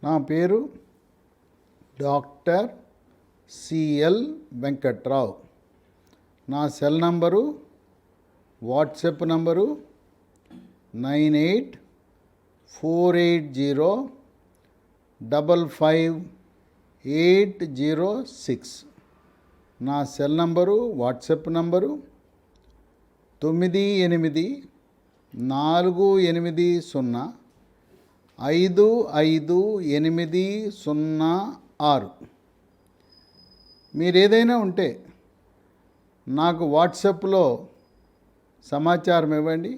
నా పేరు doctor CL Venkatrao. నా సెల్ నంబరు వాట్సాప్ నంబరు 9848055806. నా సెల్ నంబరు వాట్సాప్ నంబరు 9840550806. మీరు ఏదైనా ఉంటే నాకు వాట్సాప్లో సమాచారం ఇవ్వండి,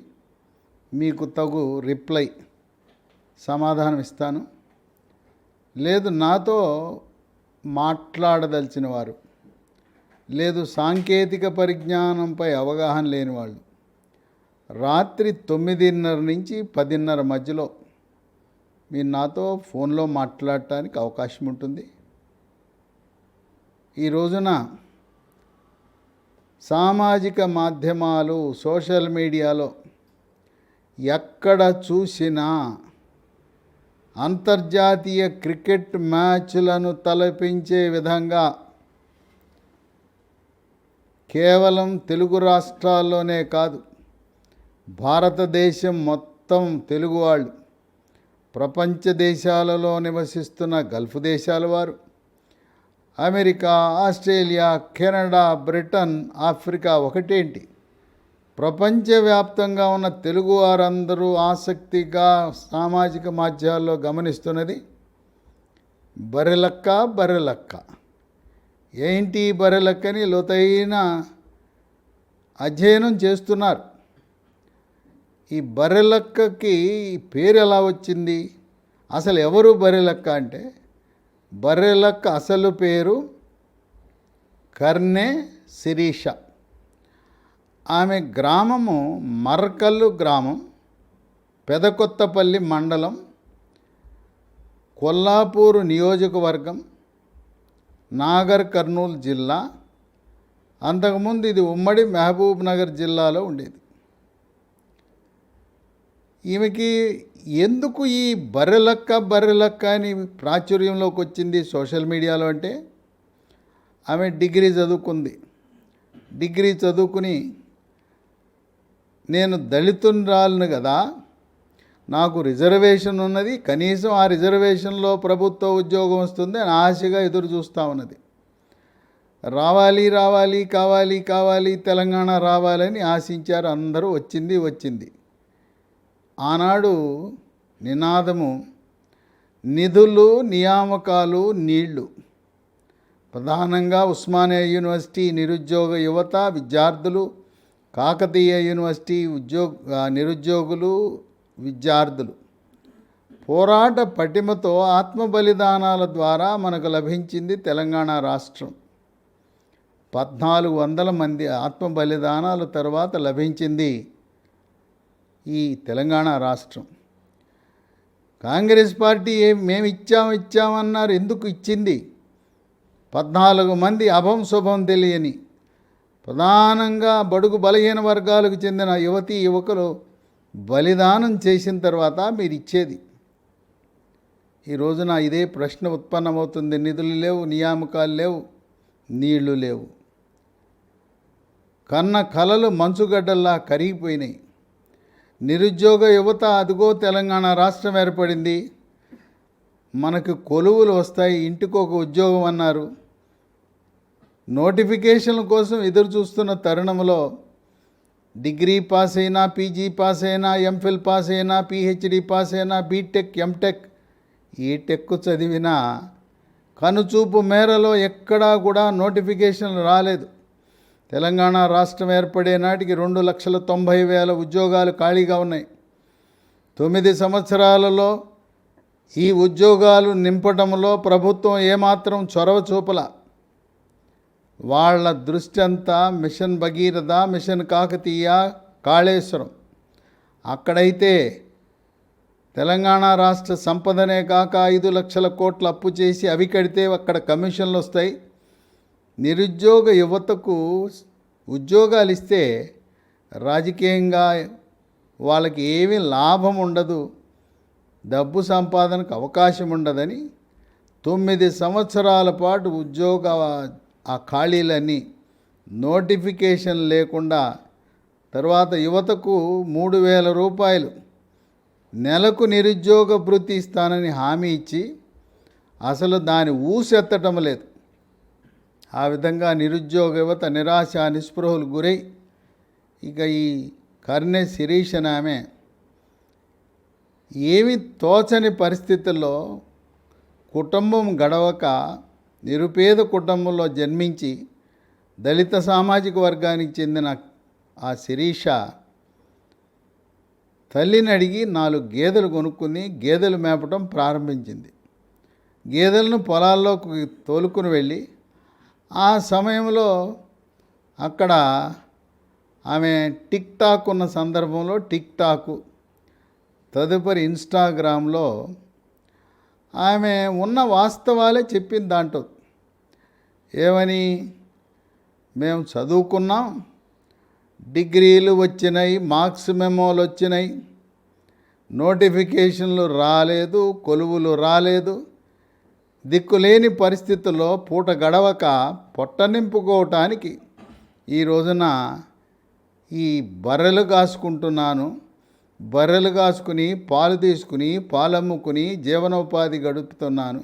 మీకు తగు రిప్లై సమాధానం ఇస్తాను. లేదు నాతో మాట్లాడదలిచిన వారు, లేదు సాంకేతిక పరిజ్ఞానంపై అవగాహన లేని వాళ్ళు రాత్రి 9:30 నుంచి 10:30 మధ్యలో మీరు నాతో ఫోన్లో మాట్లాడటానికి అవకాశం ఉంటుంది. ఈ రోజున సామాజిక మాధ్యమాలు, సోషల్ మీడియాలో ఎక్కడ చూసినా అంతర్జాతీయ క్రికెట్ మ్యాచ్లను తలపించే విధంగా కేవలం తెలుగు రాష్ట్రాల్లోనే కాదు, భారతదేశం మొత్తం తెలుగు వాళ్ళు, ప్రపంచ దేశాలలో నివసిస్తున్న గల్ఫ్ దేశాల వారు, America, Australia, Canada, Britain, Africa ఒకటేంటి, ప్రపంచవ్యాప్తంగా ఉన్న తెలుగు వారందరూ ఆసక్తిగా సామాజిక మాధ్యమాల్లో గమనిస్తున్నది బర్రెలక్క బర్రెలక్క. ఏంటి బర్రెలక్కని లోతైన అధ్యయనం చేస్తున్నారు. ఈ బర్రెలక్కకి పేరు ఎలా వచ్చింది, అసలు ఎవరు బర్రెలక్క అంటే, బర్రెలక్క అసలు పేరు కర్నె శిరీష. ఆమె గ్రామము మర్కల్లు గ్రామం, పెదకొత్తపల్లి మండలం, కొల్లాపూరు నియోజకవర్గం, నాగర్ కర్నూలు జిల్లా. అంతకుముందు ఇది ఉమ్మడి మహబూబ్ నగర్ జిల్లాలో ఉండేది. ఈమెకి ఎందుకు ఈ బర్రెలక్క అని ప్రాచుర్యంలోకి వచ్చింది సోషల్ మీడియాలో అంటే, ఆమె డిగ్రీ చదువుకుంది. డిగ్రీ చదువుకుని నేను దళితురాలను కదా, నాకు రిజర్వేషన్ ఉన్నది, కనీసం ఆ రిజర్వేషన్లో ప్రభుత్వ ఉద్యోగం వస్తుంది అని ఆశగా ఎదురు చూస్తూ ఉన్నది. రావాలి రావాలి కావాలి కావాలి తెలంగాణ రావాలని ఆశించారు అందరూ. వచ్చింది. ఆనాడు నినాదము నిధులు, నియామకాలు, నీళ్లు. ప్రధానంగా ఉస్మానియా యూనివర్సిటీ నిరుద్యోగ యువత, విద్యార్థులు, కాకతీయ యూనివర్సిటీ నిరుద్యోగులు, విద్యార్థులు పోరాట పటిమతో ఆత్మ బలిదానాల ద్వారా మనకు లభించింది తెలంగాణ రాష్ట్రం. 1400 మంది ఆత్మ బలిదానాల తర్వాత లభించింది ఈ తెలంగాణ రాష్ట్రం. కాంగ్రెస్ పార్టీ మేము ఇచ్చామన్నారు. ఎందుకు ఇచ్చింది? 14 మంది అభం శుభం తెలియని, ప్రధానంగా బడుగు బలహీన వర్గాలకు చెందిన యువతీ యువకులు బలిదానం చేసిన తర్వాత మీరు ఇచ్చేది. ఈ రోజున ఇదే ప్రశ్న ఉత్పన్నమవుతుంది. నిధులు లేవు, నియామకాలు లేవు, నీళ్లు లేవు. కన్న కలలు మంచుగడ్డల్లా కరిగిపోయినాయి. నిరుద్యోగ యువత అదిగో తెలంగాణ రాష్ట్రం ఏర్పడింది, మనకు కొలువులు వస్తాయి, ఇంటికి ఒక ఉద్యోగం అన్నారు. నోటిఫికేషన్ల కోసం ఎదురు చూస్తున్న తరుణంలో డిగ్రీ పాస్ అయినా, పీజీ పాస్ అయినా, ఎంఫిల్ పాస్ అయినా, పిహెచ్డి పాస్ అయినా, బీటెక్, ఎంటెక్, ఈ టెక్ చదివినా కనుచూపు మేరలో ఎక్కడా కూడా నోటిఫికేషన్లు రాలేదు. తెలంగాణ రాష్ట్రం ఏర్పడే నాటికి 2,90,000 ఉద్యోగాలు ఖాళీగా ఉన్నాయి. 9 సంవత్సరాలలో ఈ ఉద్యోగాలు నింపడంలో ప్రభుత్వం ఏమాత్రం చొరవ చూపల. వాళ్ళ దృష్టి అంతా మిషన్ భగీరథ, మిషన్ కాకతీయ, కాళేశ్వరం. అక్కడైతే తెలంగాణ రాష్ట్ర సంపదనే కాక 5 లక్షల కోట్ల అప్పు చేసి అవి కడితే అక్కడ కమిషన్లు వస్తాయి. నిరుద్యోగ యువతకు ఉద్యోగాలు ఇస్తే రాజకీయంగా వాళ్ళకి ఏమీ లాభం ఉండదు. డబ్బు సంపాదనకు అవకాశం ఉండదని 9 సంవత్సరాల పాటు ఉద్యోగ ఆ ఖాళీలన్నీ నోటిఫికేషన్ లేకుండా తర్వాత యువతకు 3,000 రూపాయలు నెలకు నిరుద్యోగ భృతి ఇస్తానని హామీ ఇచ్చి అసలు దాని ఊసెత్తటం లేదు. ఆ విధంగా నిరుద్యోగ యువత నిరాశ నిస్పృహలు గురై ఇక ఈ కర్నె శిరీష్ అని ఆమె ఏమి తోచని పరిస్థితుల్లో కుటుంబం గడవక నిరుపేద కుటుంబంలో జన్మించి దళిత సామాజిక వర్గానికి చెందిన ఆ శిరీష తల్లిని అడిగి 4 గేదెలు కొనుక్కుని గేదెలు మేపటం ప్రారంభించింది. గేదెలను పొలాల్లోకి తోలుకుని వెళ్ళి ఆ సమయంలో అక్కడ ఆమె టిక్ టాక్ ఉన్న సందర్భంలో టిక్ టాకు తదుపరి ఇన్స్టాగ్రామ్లో ఆమె ఉన్న వాస్తవాలే చెప్పింది. దాంట్లో ఏమని, మేము చదువుకున్నాం, డిగ్రీలు వచ్చినాయి, మార్క్స్ మెమోలు వచ్చినాయి, నోటిఫికేషన్లు రాలేదు, కొలువులు రాలేదు, దిక్కులేని పరిస్థితుల్లో పూట గడవక పొట్ట నింపుకోవటానికి ఈ రోజున ఈ బర్రెలు కాసుకుంటున్నాను, బర్రెలు కాసుకుని పాలు తీసుకుని పాలమ్ముకుని జీవనోపాధి గడుపుతున్నాను.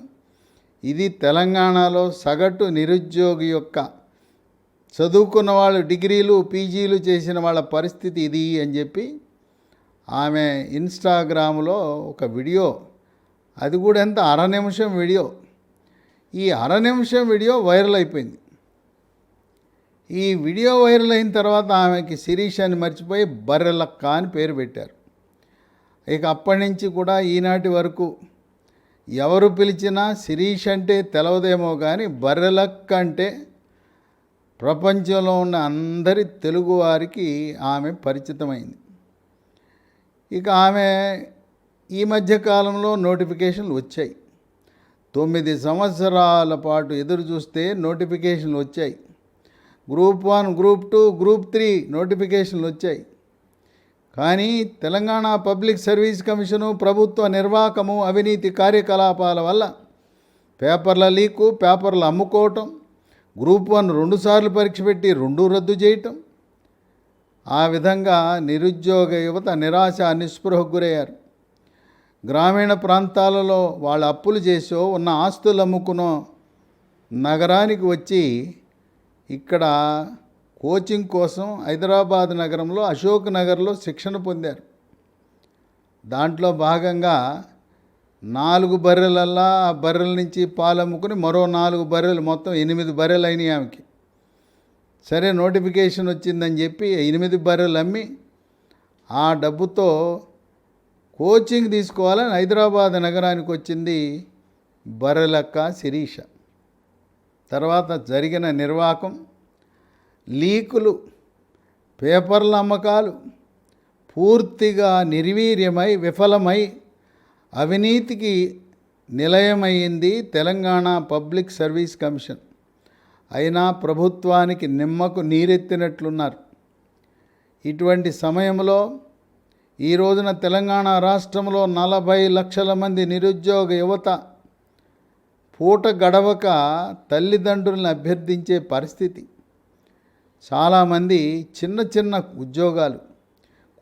ఇది తెలంగాణలో సగటు నిరుద్యోగి యొక్క చదువుకున్న వాళ్ళు డిగ్రీలు పీజీలు చేసిన వాళ్ళ పరిస్థితి ఇది అని చెప్పి ఆమె ఇన్స్టాగ్రామ్లో ఒక వీడియో, అది కూడా ఎంత 1/2 నిమిషం వీడియో, ఈ 1/2 నిమిషం వీడియో వైరల్ అయిపోయింది. ఈ వీడియో వైరల్ అయిన తర్వాత ఆమెకి శిరీష్ అని మర్చిపోయి బర్రెలక్క అని పేరు పెట్టారు. ఇక అప్పటి నుంచి కూడా ఈనాటి వరకు ఎవరు పిలిచినా శిరీష్ అంటే తెలవదేమో కానీ బర్రెలక్క అంటే ప్రపంచంలో ఉన్న అందరి తెలుగువారికి ఆమె పరిచితమైంది. ఇక ఆమె ఈ మధ్యకాలంలో నోటిఫికేషన్లు వచ్చాయి. 9 సంవత్సరాల పాటు ఎదురు చూస్తే నోటిఫికేషన్లు వచ్చాయి. గ్రూప్ 1, గ్రూప్ 2, గ్రూప్ 3 నోటిఫికేషన్లు వచ్చాయి. కానీ తెలంగాణ పబ్లిక్ సర్వీస్ కమిషను ప్రభుత్వ నిర్వాహకము అవినీతి కార్యకలాపాల వల్ల పేపర్ల లీకు, పేపర్లు అమ్ముకోవటం, గ్రూప్ 1 2 సార్లు పరీక్ష పెట్టి 2 రద్దు చేయటం, ఆ విధంగా నిరుద్యోగ యువత నిరాశ నిస్పృహకు గురయ్యారు. గ్రామీణ ప్రాంతాలలో వాళ్ళు అప్పులు చేసో ఉన్న ఆస్తులు అమ్ముకునో నగరానికి వచ్చి ఇక్కడ కోచింగ్ కోసం హైదరాబాద్ నగరంలో అశోక్ నగర్లో శిక్షణ పొందారు. దాంట్లో భాగంగా 4 బర్రెలల్లా ఆ బర్రెల నుంచి పాలు అమ్ముకుని మరో 4 బర్రెలు, మొత్తం 8 బర్రెలు అయినాయి ఆమెకి. సరే నోటిఫికేషన్ వచ్చిందని చెప్పి 8 బర్రెలు అమ్మి ఆ డబ్బుతో కోచింగ్ తీసుకోవాలని హైదరాబాద్ నగరానికి వచ్చింది బర్రెలక్క శిరీష. తర్వాత జరిగిన నిర్వాకం, లీకులు, పేపర్ల అమ్మకాలు పూర్తిగా నిర్వీర్యమై విఫలమై అవినీతికి నిలయమైంది తెలంగాణ పబ్లిక్ సర్వీస్ కమిషన్. అయినా ప్రభుత్వానికి నిమ్మకు నీరెత్తినట్లున్నారు. ఇటువంటి సమయంలో ఈ రోజున తెలంగాణ రాష్ట్రంలో 40 లక్షల మంది నిరుద్యోగ యువత పూట గడవక తల్లిదండ్రులను అభ్యర్థించే పరిస్థితి. చాలామంది చిన్న చిన్న ఉద్యోగాలు,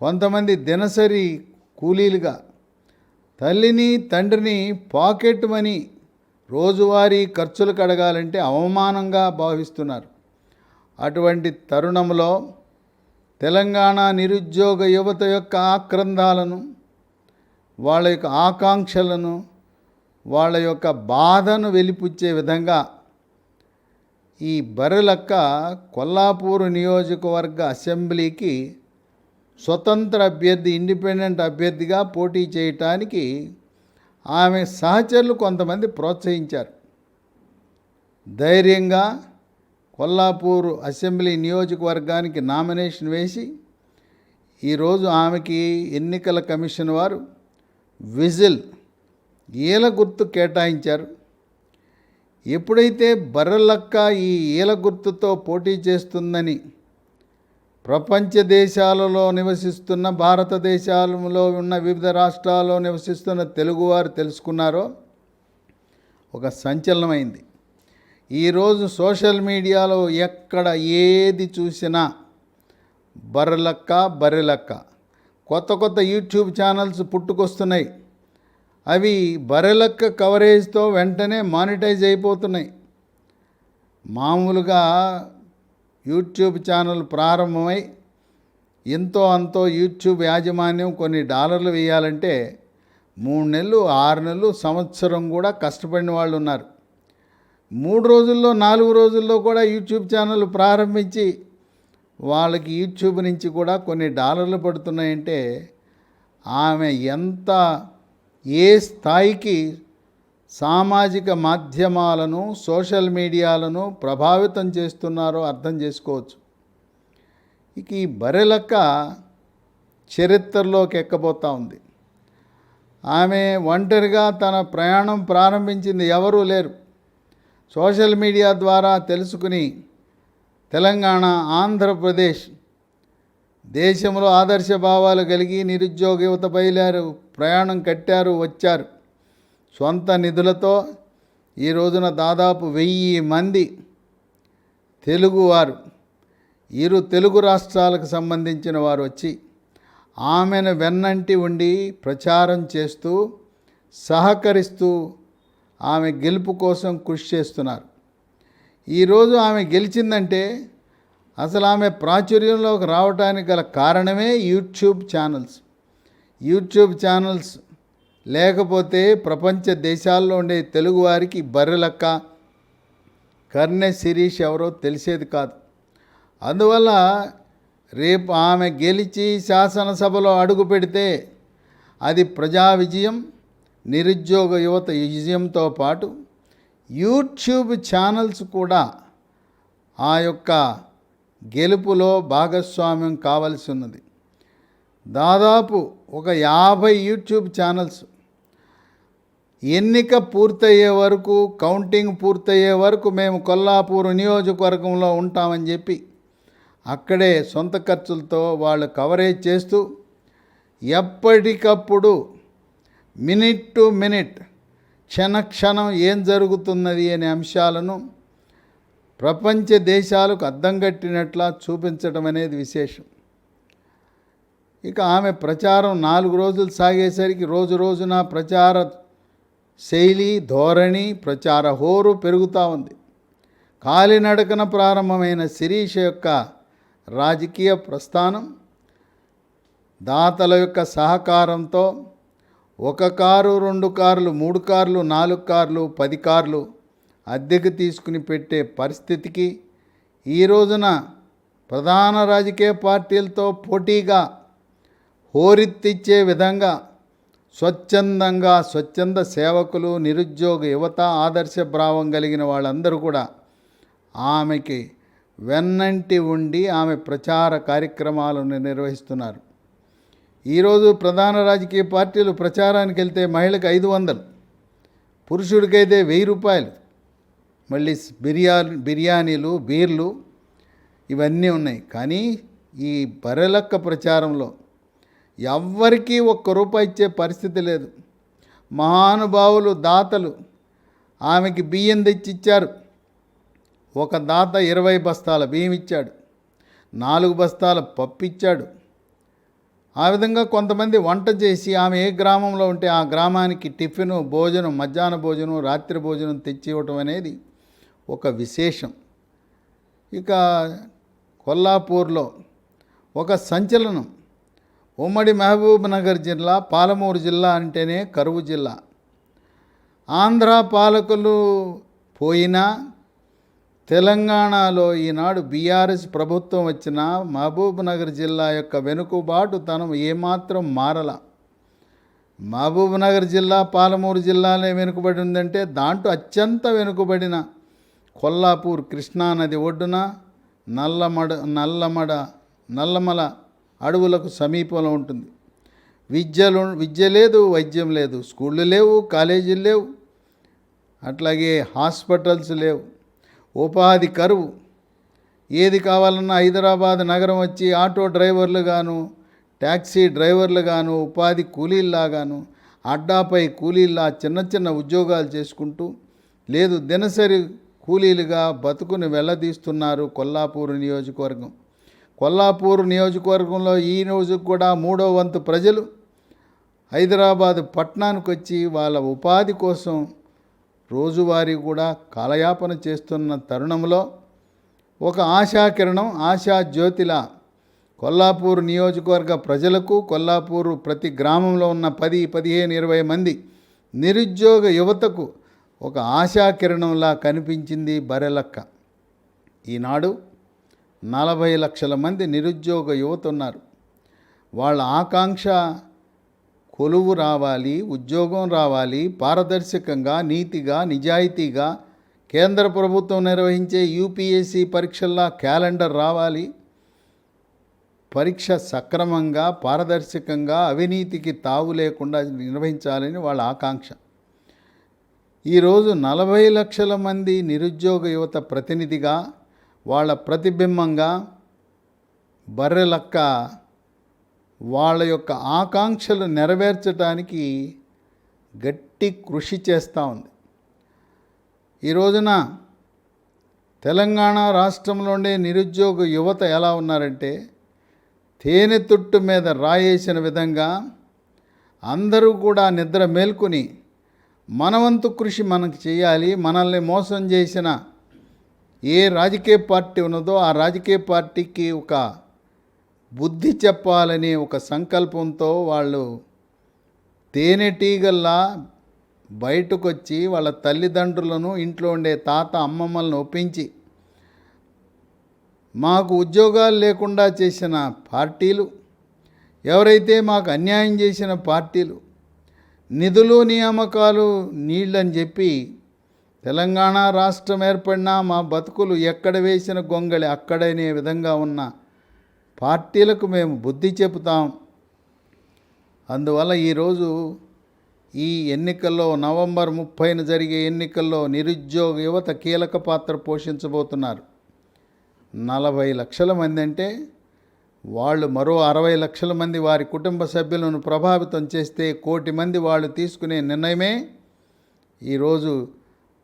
కొంతమంది దినసరి కూలీలుగా తల్లిని తండ్రిని పాకెట్ మనీ రోజువారీ ఖర్చులకు అడగాలంటే అవమానంగా భావిస్తున్నారు. అటువంటి తరుణంలో తెలంగాణ నిరుద్యోగ యువత యొక్క ఆక్రందాలను, వాళ్ళ యొక్క ఆకాంక్షలను, వాళ్ళ యొక్క బాధను వెలిపుచ్చే విధంగా ఈ బర్రెలక్క కొల్లాపూర్ నియోజకవర్గ అసెంబ్లీకి స్వతంత్ర అభ్యర్థి, ఇండిపెండెంట్ అభ్యర్థిగా పోటీ చేయటానికి ఆమె సహచరులు కొంతమంది ప్రోత్సహించారు. ధైర్యంగా కొల్లాపూర్ అసెంబ్లీ నియోజకవర్గానికి నామినేషన్ వేసి ఈరోజు ఆమెకి ఎన్నికల కమిషన్ వారు విజిల్ ఈల గుర్తు కేటాయించారు. ఎప్పుడైతే బర్రెలక్క ఈ ఈల గుర్తుతో పోటీ చేస్తుందని ప్రపంచ దేశాలలో నివసిస్తున్న, భారతదేశంలో ఉన్న వివిధ రాష్ట్రాల్లో నివసిస్తున్న తెలుగువారు తెలుసుకున్నారో ఒక సంచలనమైంది. ఈరోజు సోషల్ మీడియాలో ఎక్కడ ఏది చూసినా బర్రెలక్క కొత్త కొత్త యూట్యూబ్ ఛానల్స్ పుట్టుకొస్తున్నాయి. అవి బర్రెలక్క కవరేజ్తో వెంటనే మానిటైజ్ అయిపోతున్నాయి. మామూలుగా యూట్యూబ్ ఛానల్ ప్రారంభమై ఎంతో అంతో యూట్యూబ్ యాజమాన్యం కొన్ని డాలర్లు వేయాలంటే 3 నెలలు, 6 నెలలు, సంవత్సరం కూడా కష్టపడిన వాళ్ళు ఉన్నారు. 3 రోజుల్లో, 4 రోజుల్లో కూడా యూట్యూబ్ ఛానల్ ప్రారంభించి వాళ్ళకి యూట్యూబ్ నుంచి కూడా కొన్ని డాలర్లు పడుతున్నాయంటే ఆమె ఎంత ఏ స్థాయికి సామాజిక మాధ్యమాలను, సోషల్ మీడియాలను ప్రభావితం చేస్తున్నారో అర్థం చేసుకోవచ్చు. ఇక ఈ బర్రెలక్క చరిత్రలోకి ఎక్కబోతూ ఉంది. ఆమె ఒంటరిగా తన ప్రయాణం ప్రారంభించింది, ఎవరూ లేరు. సోషల్ మీడియా ద్వారా తెలుసుకుని తెలంగాణ, ఆంధ్రప్రదేశ్ దేశంలో ఆదర్శ భావాలు కలిగి నిరుద్యోగ యువత బయలుదేరు, ప్రయాణం కట్టారు, వచ్చారు. సొంత నిధులతో ఈ రోజున దాదాపు 1000 మంది తెలుగువారు, తెలుగు రాష్ట్రాలకు సంబంధించిన వారు వచ్చి ఆమెను వెన్నంటి ఉండి ప్రచారం చేస్తూ, సహకరిస్తూ ఆమె గెలుపు కోసం కృషి చేస్తున్నారు. ఈరోజు ఆమె గెలిచిందంటే అసలు ఆమె ప్రాచుర్యంలోకి రావడానికి గల కారణమే యూట్యూబ్ ఛానల్స్ లేకపోతే ప్రపంచ దేశాల్లో ఉండే తెలుగువారికి బర్రెలక్క, కర్నె శిరీష్ ఎవరో తెలిసేది కాదు. అందువల్ల రేపు ఆమె గెలిచి శాసనసభలో అడుగు పెడితే అది ప్రజా విజయం, నిరుద్యోగ యువత విజయంతో పాటు యూట్యూబ్ ఛానల్స్ కూడా ఆ యొక్క గెలుపులో భాగస్వామ్యం కావాల్సి ఉన్నది. దాదాపు ఒక 50 యూట్యూబ్ ఛానల్స్ ఎన్నిక పూర్తయ్యే వరకు, కౌంటింగ్ పూర్తయ్యే వరకు మేము కొల్లాపూర్ నియోజకవర్గంలో ఉంటామని చెప్పి అక్కడే సొంత ఖర్చులతో వాళ్ళు కవరేజ్ చేస్తూ ఎప్పటికప్పుడు మినిట్ టు మినిట్, క్షణక్షణం ఏం జరుగుతున్నది అనే అంశాలను ప్రపంచ దేశాలకు అద్దం కట్టినట్లా చూపించడం అనేది విశేషం. ఇక ఆమె ప్రచారం 4 రోజులు సాగేసరికి రోజు రోజున ప్రచార శైలి, ధోరణి, ప్రచార హోరు పెరుగుతూ ఉంది. కాలినడకన ప్రారంభమైన శిరీష యొక్క రాజకీయ ప్రస్థానం దాతల యొక్క సహకారంతో 1 కారు, 2 కార్లు, 3 కార్లు, 4 కార్లు, 10 కార్లు అద్దెకు తీసుకుని పెట్టే పరిస్థితికి ఈ రోజున ప్రధాన రాజకీయ పార్టీలతో పోటీగా హోరెత్తిచ్చే విధంగా స్వచ్ఛంద సేవకులు, నిరుద్యోగ యువత, ఆదర్శ భావం కలిగిన వాళ్ళందరూ కూడా ఆమెకి వెన్నంటి ఉండి ఆమె ప్రచార కార్యక్రమాలను నిర్వహిస్తున్నారు. ఈరోజు ప్రధాన రాజకీయ పార్టీలు ప్రచారానికి వెళ్తే మహిళకు 500, పురుషుడికైతే 1000 రూపాయలు. మళ్ళీ బిర్యానీలు, బీర్లు ఇవన్నీ ఉన్నాయి. కానీ ఈ బర్రెలక్క ప్రచారంలో ఎవ్వరికీ 1 రూపాయి ఇచ్చే పరిస్థితి లేదు. మహానుభావులు, దాతలు ఆమెకి బియ్యం తెచ్చిచ్చారు. ఒక దాత 20 బస్తాల బియ్యం ఇచ్చాడు, 4 బస్తాల పప్పు ఇచ్చాడు. ఆ విధంగా కొంతమంది వంట చేసి ఆమె ఏ గ్రామంలో ఉంటే ఆ గ్రామానికి టిఫిను, భోజనం, మధ్యాహ్న భోజనం, రాత్రి భోజనం తెచ్చి ఇవ్వటం అనేది ఒక విశేషం. ఇక కొల్లాపూర్లో ఒక సంచలనం. ఉమ్మడి మహబూబ్ నగర్ జిల్లా, పాలమూరు జిల్లా అంటేనే కరువు జిల్లా. ఆంధ్ర పాలకులు పోయినా తెలంగాణలో ఈనాడు బీఆర్ఎస్ ప్రభుత్వం వచ్చిన మహబూబ్ నగర్ జిల్లా యొక్క వెనుకబాటుతనం ఏమాత్రం మారల. మహబూబ్ నగర్ జిల్లా, పాలమూరు జిల్లాలో వెనుకబడి ఉందంటే దాంట్లో అత్యంత వెనుకబడిన కొల్లాపూర్ కృష్ణానది ఒడ్డున నల్లమల అడవులకు సమీపంలో ఉంటుంది. విద్య లేదు, వైద్యం లేదు, స్కూళ్ళు లేవు, కాలేజీలు లేవు, అట్లాగే హాస్పిటల్స్ లేవు, ఉపాధి కరువు. ఏది కావాలన్నా హైదరాబాద్ నగరం వచ్చి ఆటో డ్రైవర్లు గాను, ట్యాక్సీ డ్రైవర్లు గాను, ఉపాధి కూలీల్లాగాను, అడ్డాపై కూలీల్లా చిన్న చిన్న ఉద్యోగాలు చేసుకుంటూ, లేదు దినసరి కూలీలుగా బతుకుని వెళ్ళదీస్తున్నారు కొల్లాపూరు నియోజకవర్గం. కొల్లాపూరు నియోజకవర్గంలో ఈ రోజు కూడా 3వ వంతు ప్రజలు హైదరాబాదు పట్టణానికి వచ్చి వాళ్ళ ఉపాధి కోసం రోజువారీ కూడా కాలయాపన చేస్తున్న తరుణంలో ఒక ఆశాకిరణం, ఆశా జ్యోతిలా కొల్లాపూరు నియోజకవర్గ ప్రజలకు, కొల్లాపూరు ప్రతి గ్రామంలో ఉన్న 10, 15, 20 మంది నిరుద్యోగ యువతకు ఒక ఆశాకిరణంలా కనిపించింది బర్రెలక్క. ఈనాడు 40 లక్షల మంది నిరుద్యోగ యువత ఉన్నారు. వాళ్ళ ఆకాంక్ష కొలువు రావాలి, ఉద్యోగం రావాలి, పారదర్శకంగా, నీతిగా, నిజాయితీగా కేంద్ర ప్రభుత్వం నిర్వహించే యూపీఎస్సీ పరీక్షల్లా క్యాలెండర్ రావాలి, పరీక్ష సక్రమంగా, పారదర్శకంగా, అవినీతికి తావు లేకుండా నిర్వహించాలని వాళ్ళ ఆకాంక్ష. ఈరోజు 40 లక్షల మంది నిరుద్యోగ యువత ప్రతినిధిగా, వాళ్ళ ప్రతిబింబంగా బర్రెలక్క వాళ్ళ యొక్క ఆకాంక్షలు నెరవేర్చడానికి గట్టి కృషి చేస్తూ ఉంది. ఈ రోజున తెలంగాణ రాష్ట్రంలో ఉండే నిరుద్యోగ యువత ఎలా ఉన్నారంటే, తేనె తుట్టు మీద రాయేసిన విధంగా అందరూ కూడా నిద్ర మేల్కొని మనవంతు కృషి మనకు చేయాలి. మనల్ని మోసం చేసిన ఏ రాజకీయ పార్టీ ఉన్నదో ఆ రాజకీయ పార్టీకి ఒక బుద్ధి చెప్పాలనే ఒక సంకల్పంతో వాళ్ళు తేనెటీగల్లా బయటకు వచ్చి వాళ్ళ తల్లిదండ్రులను, ఇంట్లో ఉండే తాత అమ్మమ్మలను ఒప్పించి మాకు ఉద్యోగాలు లేకుండా చేసిన పార్టీలు, ఎవరైతే మాకు అన్యాయం చేసిన పార్టీలు, నిధులు నియామకాలు నీళ్ళని చెప్పి తెలంగాణ రాష్ట్రం ఏర్పడినా మా బతుకులు ఎక్కడ వేసిన గొంగళి అక్కడనే విధంగా ఉన్న పార్టీలకు మేము బుద్ధి చెబుతాం. అందువల్ల ఈరోజు ఈ ఎన్నికల్లో నవంబర్ 30న జరిగే ఎన్నికల్లో నిరుద్యోగ యువత కీలక పాత్ర పోషించబోతున్నారు. 40 లక్షల మంది అంటే వాళ్ళు మరో 60 లక్షల మంది వారి కుటుంబ సభ్యులను ప్రభావితం చేస్తే 1 కోటి మంది వాళ్ళు తీసుకునే నిర్ణయమే ఈరోజు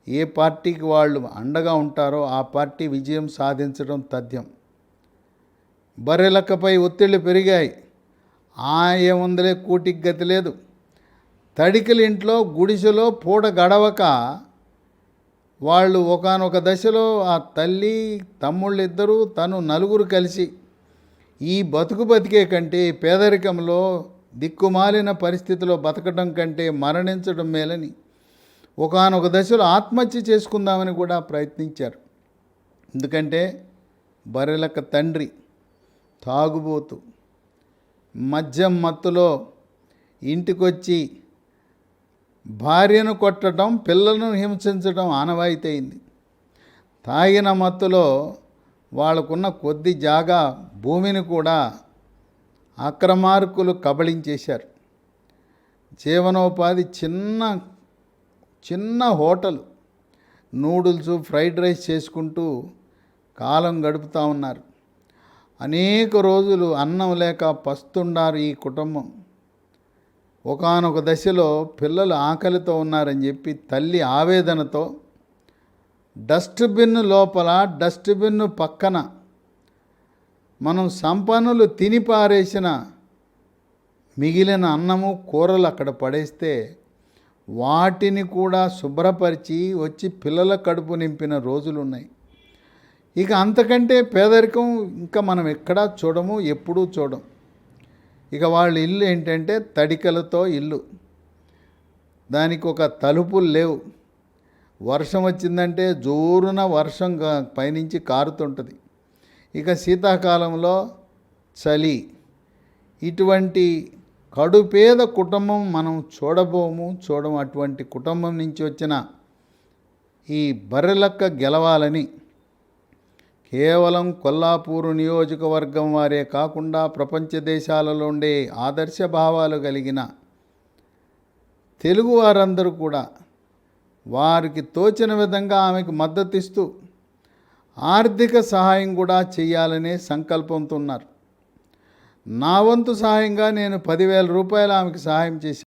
ఏ పార్టీకి వాళ్ళు అండగా ఉంటారో ఆ పార్టీ విజయం సాధించడం తథ్యం. బర్రెలక్కపై ఒత్తిళ్లు పెరిగాయి. ఏముందిలే, కూటికి గతి లేదు. తడికల ఇంట్లో గుడిసెలో పూట గడవక వాళ్ళు ఒకానొక దశలో ఆ తల్లి, తమ్ముళ్ళిద్దరూ, తను నలుగురు కలిసి ఈ బతికే కంటే, పేదరికంలో దిక్కుమాలిన పరిస్థితిలో బతకడం కంటే మరణించడం మేలని ఒకానొక దశలో ఆత్మహత్య చేసుకుందామని కూడా ప్రయత్నించారు. ఎందుకంటే బర్రెలక్క తండ్రి తాగుబోతు, మద్యం మత్తులో ఇంటికొచ్చి భార్యను కొట్టడం, పిల్లలను హింసించడం ఆనవాయితీ అయింది. తాగిన మత్తులో వాళ్ళకున్న కొద్ది జాగా భూమిని కూడా అక్రమార్కులు కబళించేశారు. జీవనోపాధి చిన్న హోటల్, నూడిల్స్, ఫ్రైడ్ రైస్ చేసుకుంటూ కాలం గడుపుతూ ఉన్నారు. అనేక రోజులు అన్నం లేక పస్తుండారు ఈ కుటుంబం. ఒకానొక దశలో పిల్లలు ఆకలితో ఉన్నారని చెప్పి తల్లి ఆవేదనతో డస్ట్బిన్ లోపల, డస్ట్బిన్ పక్కన మనం సంపన్నులు తిని పారేసిన మిగిలిన అన్నము, కూరలు అక్కడ పడేస్తే వాటిని కూడా శుభ్రపరిచి వచ్చి పిల్లల కడుపు నింపిన రోజులున్నాయి. ఇక అంతకంటే పేదరికం ఇంకా మనం ఎక్కడా చూడము, ఎప్పుడూ చూడం. ఇక వాళ్ళ ఇల్లు ఏంటంటే తడికలతో ఇల్లు, దానికి ఒక తలుపులు లేవు. వర్షం వచ్చిందంటే జోరున వర్షం పైనుంచి కారుతుంటుంది. ఇక శీతాకాలంలో చలి. ఇటువంటి కడుపేద కుటుంబం మనం చూడము. అటువంటి కుటుంబం నుంచి వచ్చిన ఈ బర్రెలక్క గెలవాలని కేవలం కొల్లాపూరు నియోజకవర్గం వారే కాకుండా ప్రపంచ దేశాలలో ఉండే ఆదర్శ భావాలు కలిగిన తెలుగు వారందరూ కూడా వారికి తోచిన విధంగా ఆమెకు మద్దతిస్తూ ఆర్థిక సహాయం కూడా చేయాలనే సంకల్పంతో ఉన్నారు. నా వంతు సహాయంగా నేను 10,000 రూపాయలు ఆమెకు సహాయం చేశాను.